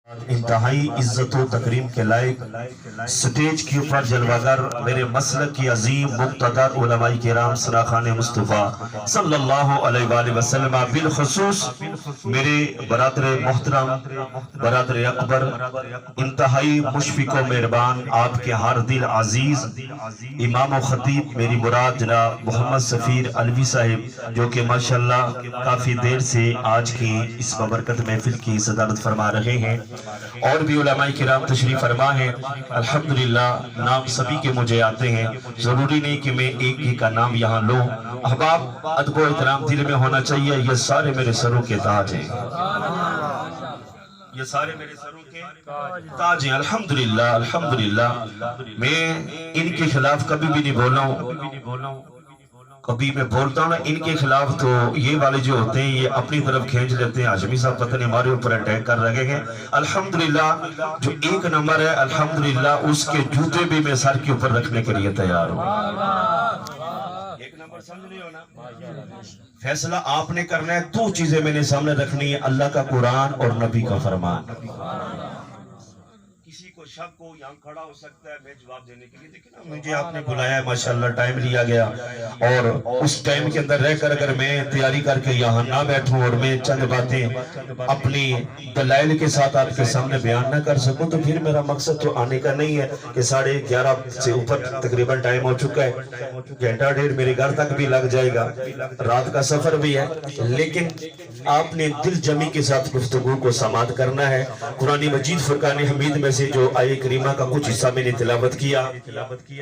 انتہائی عزت و تکریم کے لائق سٹیج کے اوپر جلوگر میرے مسلک کی عظیم مقتدر علماء کرام سراخان مصطفیٰ صلی اللہ علیہ وآلہ وسلم، بالخصوص میرے برادر محترم برادر اکبر، انتہائی مشفق و مہربان، آپ کے ہر دل عزیز امام و خطیب میری مراد جناب محمد سفیر علوی صاحب، جو کہ ماشاءاللہ کافی دیر سے آج کی اس بابرکت محفل کی صدارت فرما رہے ہیں، اور بھی علماء کرام تشریف فرما ہیں۔ الحمدللہ نام سبھی کے مجھے آتے ہیں، ضروری نہیں کہ میں ایک ہی کا نام یہاں لوں۔ احباب، ادب و احترام دل میں ہونا چاہیے، یہ سارے میرے سروں کے تاج ہیں، یہ سارے میرے سروں کے تاج ہیں۔ الحمدللہ الحمدللہ میں ان کے خلاف کبھی بھی نہیں بولا ہوں، کبھی میں بولتا ہوں نا ان کے خلاف تو یہ والے جو ہوتے ہیں یہ اپنی طرف کھینچ لیتے ہیں، ہاشمی صاحب پتہ نہیں ہمارے اوپر اٹیک کر رہے ہیں۔ الحمدللہ جو ایک نمبر ہے، الحمدللہ اس کے جوتے بھی میں سر کے اوپر رکھنے کے لیے تیار ہوں۔ ایک نمبر سمجھ رہے ہو نا؟ فیصلہ آپ نے کرنا ہے، دو چیزیں میں نے سامنے رکھنی ہے، اللہ کا قرآن اور نبی کا فرمان۔ کسی کو شک ہو یہاں کھڑا ہو سکتا ہے میں جواب دینے کے لیے، دیکھیں نا مجھے آپ نے بلایا ہے، ماشاءاللہ ٹائم لیا گیا، اور اس ٹائم کے اندر رہ کر اگر میں تیاری کر کے یہاں نہ بیٹھوں اور میں چند باتیں اپنی دلائل کے ساتھ آپ کے سامنے بیان نہ کر سکوں تو پھر میرا مقصد تو آنے کا نہیں ہے کہ 11:30 سے اوپر تقریباً ٹائم ہو چکا ہے، گھنٹہ ڈیڑھ میرے گھر تک بھی لگ جائے گا، رات کا سفر بھی ہے، لیکن آپ نے دل جمی کے ساتھ گفتگو کو سماعت کرنا ہے۔ قرآن مجید فرقان حمید میں سے جو آیہ کریمہ کا کچھ حصہ میں نے تلاوت کیا،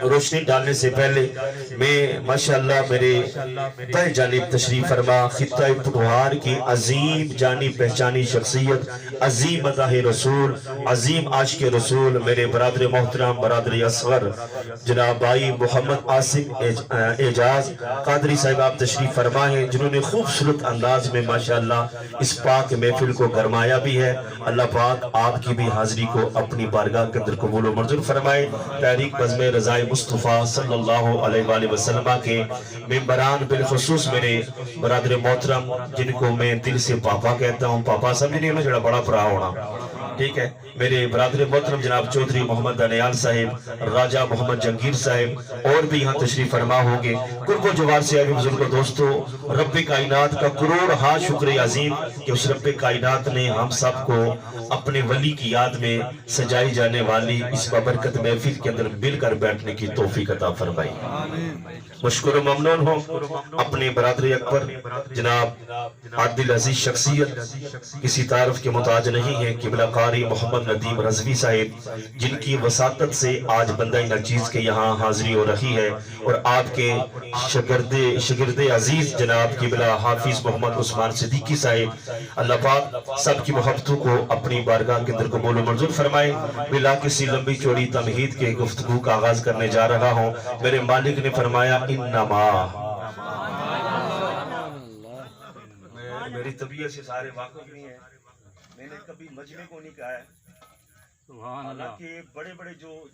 روشنی ڈالنے سے پہلے میں ماشاءاللہ میرے دائیں جانب تشریف فرما خطہ پٹوہار کی عظیم جانی پہچانی شخصیت، عظیم مداح رسول، عظیم عاشق رسول، میرے برادر محترم برادر اصغر جناب بھائی محمد عاصم اعجاز قادری صاحب آپ تشریف فرما ہیں، جنہوں نے خوبصورت انداز میں ماشاءاللہ اس پاک محفل کو گرمایا بھی ہے۔ اللہ پاک آپ کی بھی حاضری کو اپنی بارگاہ کے اندر قبول و منظور فرمائے۔ تحریک بزم رضائے مصطفیٰ صلی اللہ علیہ وآلہ وسلم کے ممبران، بالخصوص میرے برادر محترم جن کو میں دل سے پاپا کہتا ہوں، پاپا سمجھنے میں جڑا بڑا پرا ہونا، ٹھیک ہے، میرے برادر محترم جناب چودھری محمد دانیال صاحب، راجہ محمد جنگیر صاحب، اور بھی یہاں تشریف فرما ہوں گے۔ قرب و جوار سے آئے بزرگ دوستو، رب کائنات کا کروڑ ہاں شکر عظیم کہ اس رب کائنات نے ہم سب کو اپنے ولی کی یاد میں سجائی جانے والی اس بابرکت محفل کے اندر مل کر بیٹھنے کی توفیق عطا فرمائی۔ مشکور و ممنون ہوں اپنے برادر اکبر جناب عادل عزیز شخصیت، کسی تعارف کے محتاج نہیں ہے، قبلہ قاری محمد ندیم رضوی صاحب، جن کی وساطت سے آج بندہ نچیز کے یہاں حاضری ہو رہی ہے، اور آپ کے شگرد عزیز جناب قبلہ حافظ محمد عثمان صدیقی صاحب، اللہ پاک سب کی محبتوں کو اپنی بارگاہ کے اندر قبول و منظور فرمائے۔ بلا کسی لمبی چوڑی تمہید کے گفتگو کا آغاز کرنے جا رہا ہوں۔ میرے مالک نے فرمایا انما، میری طبیعت سے سارے واقف نہیں ہیں، میں نے کبھی مجمع کو نہیں کہا ہے، حالانکہ بڑے بڑے جو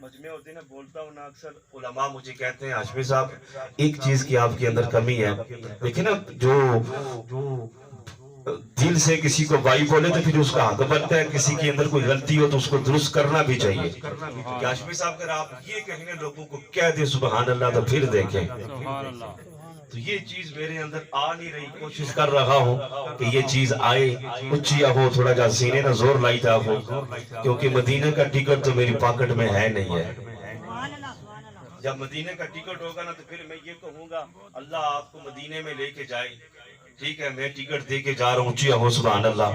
مجمع ہوتے ہیں نا، بولتا ہوں نا، اکثر علماء مجھے کہتے ہیں ہاشمی صاحب ایک چیز کی آپ کے اندر کمی ہے، لیکن نا جو دل سے کسی کو بائی بولے تو پھر اس کا حق بنتا ہے، کسی کے اندر کوئی غلطی ہو تو اس کو درست کرنا بھی چاہیے۔ کہ ہاشمی صاحب اگر آپ یہ کہنے لوگوں کو کہہ دیں سبحان اللہ تو پھر دیکھیں، تو یہ چیز میرے اندر آ نہیں رہی، کوشش کر رہا ہوں کہ یہ چیز آئے، اچھیا ہو، تھوڑا جا سینے نہ زور لائی تھا ہو، کیونکہ مدینہ کا ٹکٹ تو میری پاکٹ میں ہے نہیں ہے۔ جب مدینہ کا ٹکٹ ہوگا نا تو پھر میں یہ کہوں گا اللہ آپ کو مدینہ میں لے کے جائے، ٹھیک ہے، میں ٹکٹ دے کے جا رہا ہوں، اچھیا ہو سبحان اللہ۔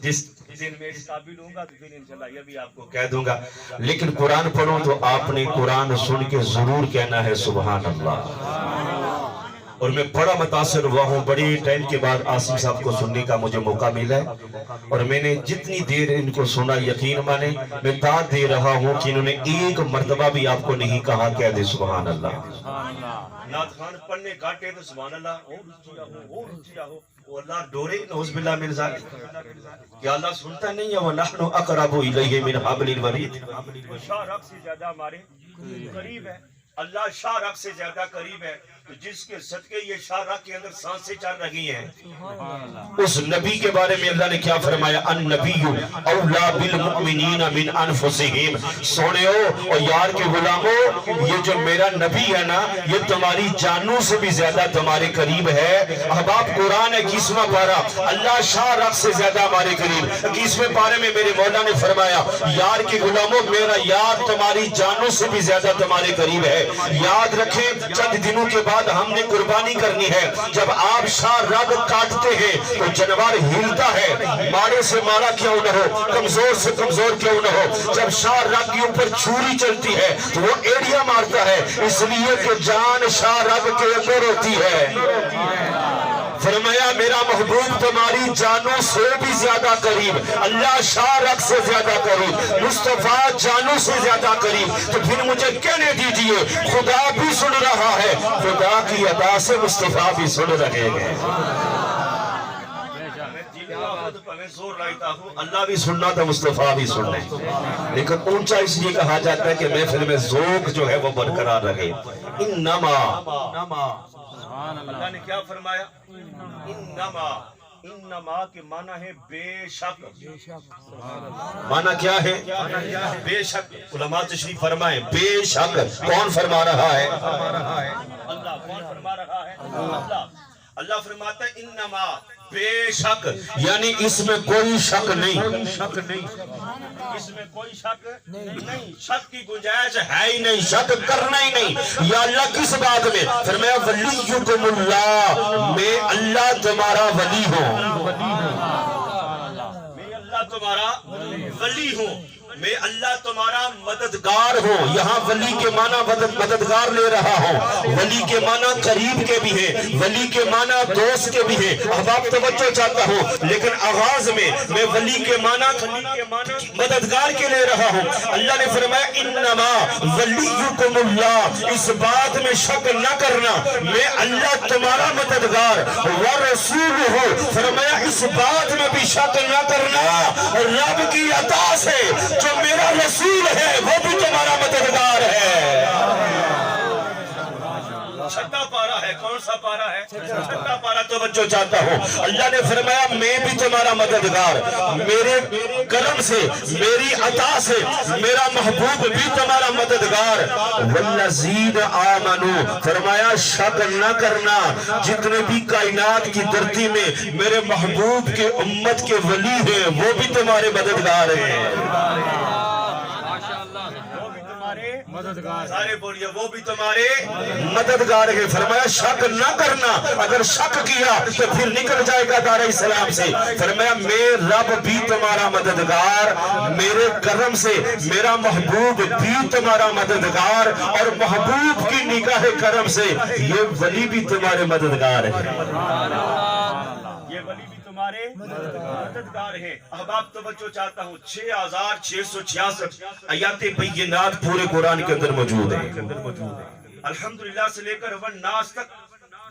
جس دن میں اس قابل ہوں گا تو پھر انشاءاللہ یہ بھی آپ کو کہہ دوں گا، لیکن قرآن پڑھوں تو آپ نے قرآن سن کے ضرور کہنا ہے سبحان اللہ۔ اور میں بڑا متاثر ہوا ہوں، بڑی ٹائم کے بعد عاصم صاحب کو سننے کا مجھے موقع ملا ہے، اور میں نے جتنی دیر ان کو سنا یقین مانے میں داد دے رہا ہوں کہ انہوں نے ایک مرتبہ بھی آپ کو نہیں کہا کہہ دے سبحان اللہ۔ نعت خان پڑھنے گاٹے تو سبحان اللہ، اور اچھیا ہو، وہ اللہ ڈورے نعوذ باللہ من ذالک، کہ اللہ سنتا نہیں ہے، وَنَحْنُ أَقْرَبُ إِلَيْهِ مِنْ حَبْلِ الْوَرِيدِ، وہ شاہ رق سے زیادہ ہمارے قریب ہے، اللہ شاہ رق سے زیادہ قریب ہے۔ تو جس کے صدقے یہ شارہ کے اندر سانسیں چل رہی ہیں، اس نبی کے بارے میں اللہ نے کیا فرمایا؟ النبی اولا بالمؤمنین من انفسہم۔ سونے ہو اور یار کے غلاموں، یہ جو میرا نبی ہے نا، یہ تمہاری جانوں سے بھی زیادہ تمہارے قریب ہے۔ احباب قرآن ہے 21واں پارہ، اللہ شاہ رخ سے زیادہ ہمارے قریب۔ 21ویں پارے میں میرے مولا نے فرمایا یار کے غلاموں، میرا یار تمہاری جانوں سے بھی زیادہ تمہارے قریب ہے۔ یاد رکھیں چند دنوں کے بعد ہم نے قربانی کرنی ہے۔ جب آپ شاہ رگ کاٹتے ہیں تو جانور ہلتا ہے، ماڑے سے ماڑا کیوں نہ ہو، کمزور سے کمزور کیوں نہ ہو۔ جب شاہ رگ کے اوپر چھری چلتی ہے تو وہ ایڑیا مارتا ہے، اس لیے کہ جان شاہ رگ کے اندر ہوتی ہے۔ فرمایا میرا محبوب تمہاری جانوں سے بھی زیادہ قریب، اللہ شاہ رگ سے زیادہ قریب، مصطفیٰ جانوں سے زیادہ قریب۔ تو پھر مجھے کہنے دیجئے خدا بھی سن رہا ہے، خدا کی ادا سے مصطفیٰ بھی سن رہے ہیں۔ اللہ بھی سننا تھا، مصطفیٰ بھی سننا ہے، لیکن اونچا اس لیے کہا جاتا ہے کہ محفل میں ذوق جو ہے وہ برقرار رہے۔ انما اللہ نے کیا فرمایا؟ انما کے معنی ہے بے شک۔ معنی کیا ہے؟ بے شک۔ علماء تشریف فرمائیں بے شک کون فرما رہا ہے؟ اللہ۔ کون فرما رہا ہے؟ اللہ۔ اللہ فرماتا ہے انما بے شک، یعنی اس میں کوئی شک نہیں، اس میں کوئی شک نہیں، شک کی گنجائش ہے ہی نہیں، شک کرنا ہی نہیں۔ یا اللہ کس بات میں؟ فرمایا ولیکم اللہ، میں اللہ تمہارا ولی ہوں، میں اللہ تمہارا ولی ہوں، میں اللہ تمہارا مددگار ہوں۔ یہاں ولی کے معنی مددگار لے رہا ہوں، ولی کے معنی قریب کے بھی ہیں، ولی کے معنی دوست کے بھی ہیں۔ احباب توجہ چاہتا ہوں، لیکن آغاز میں ولی کے معنی مددگار کے لے رہا ہوں۔ اللہ نے فرمایا انما ولیکم اللہ، اس بات میں شک نہ کرنا میں اللہ تمہارا مددگار ورسول ہوں۔ فرمایا اس بات میں بھی شک نہ کرنا رب کی عطا سے جو میرا رسول ہے وہ بھی تمہارا مددگار ہے۔ چھٹا پارا ہے، کون سا پارا ہے؟ چھٹا پارا۔ توجہ چاہتا ہوں، اللہ نے فرمایا میں بھی تمہارا مددگار، میرے کرم سے میری عطا سے میرا محبوب بھی تمہارا مددگار۔ والذین آمنوا، فرمایا شک نہ کرنا جتنے بھی کائنات کی دھرتی میں میرے محبوب کے امت کے ولی ہیں وہ بھی تمہارے مددگار ہیں۔ سارے بولیے وہ بھی تمہارے مددگار ہے۔ فرمایا شک نہ کرنا، اگر شک کیا تو پھر نکل جائے گا دار اسلام سے۔ فرمایا میں رب بھی تمہارا مددگار، میرے کرم سے میرا محبوب بھی تمہارا مددگار، اور محبوب کی نگاہ کرم سے یہ ولی بھی تمہارے مددگار ہے، یہ ولی بھی تمہارے مددگار ہے۔ احباب توجہ چاہتا ہوں، 6666 آیات بینات پورے قرآن کے اندر موجود ہیں۔ الحمدللہ سے لے کر والناس تک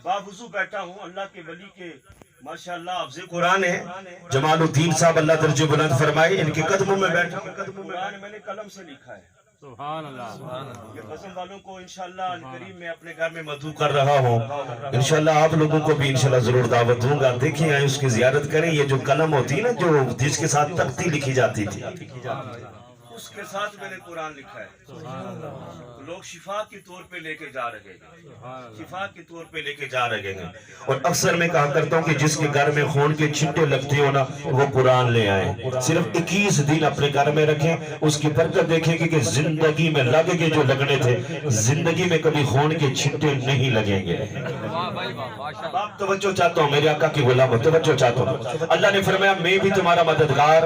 باوضو بیٹھا ہوں، اللہ کے ولی کے ماشاءاللہ حافظ قرآن ہے جمال الدین صاحب، اللہ درجہ بلند فرمائے، ان کے قدموں میں بیٹھا ہوں۔ قرآن میں نے قلم سے لکھا ہے، سبحان اللہ۔ یہ قسم والوں کو انشاءاللہ الکریم میں اپنے گھر میں مدعو کر رہا ہوں، انشاءاللہ آپ لوگوں کو بھی انشاءاللہ ضرور دعوت دوں گا۔ دیکھیں آئیں اس کی زیارت کریں، یہ جو قلم ہوتی نا جو جس کے ساتھ تختی لکھی جاتی تھی، اس کے ساتھ میں نے قرآن لکھا ہے۔ لوگ شفا کے طور پہ لے کے جا رہے ہیں، شفا کے طور پہ لے کے جا رہے ہیں۔ اور اکثر میں کہا کرتا ہوں کہ جس کے گھر میں خون کے چھٹے لگتے ہو نا وہ قرآن لے آئیں، صرف 21 دن اپنے گھر میں رکھیں، اس کی برکت دیکھیں کہ زندگی میں لگے گے جو لگنے تھے، زندگی میں کبھی خون کے چھٹے نہیں لگیں گے۔ آپ توجہ چاہتا ہوں، میرے آقا کی غلام توجہ چاہتا ہوں۔ اللہ نے فرمایا میں بھی تمہارا مددگار،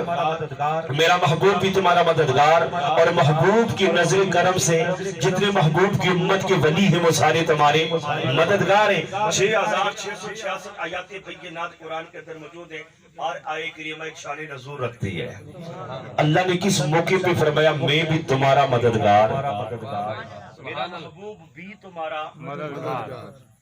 میرا محبوب بھی تمہارا مددگار، اور محبوب کی نظر کرم سے جتنے محبوب کی امت کے ولی ہیں وہ سارے تمہارے مددگار ہیں۔ 6666 آیات بینات قرآن کے اندر موجود ہیں، اور آیے کریمہ ایک شان نزول رکھتی ہے۔ اللہ نے کس موقع پہ فرمایا میں بھی تمہارا مددگار، میرا محبوب بھی تمہارا مددگار۔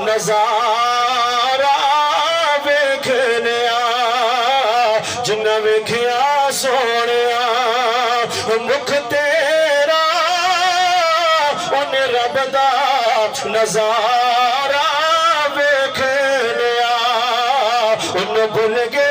نظارہ ویکھنیا جنہ ویکھیا سونیا مکھ تیرا ان رب دا نظارہ ویکھنیا ان بھول گیا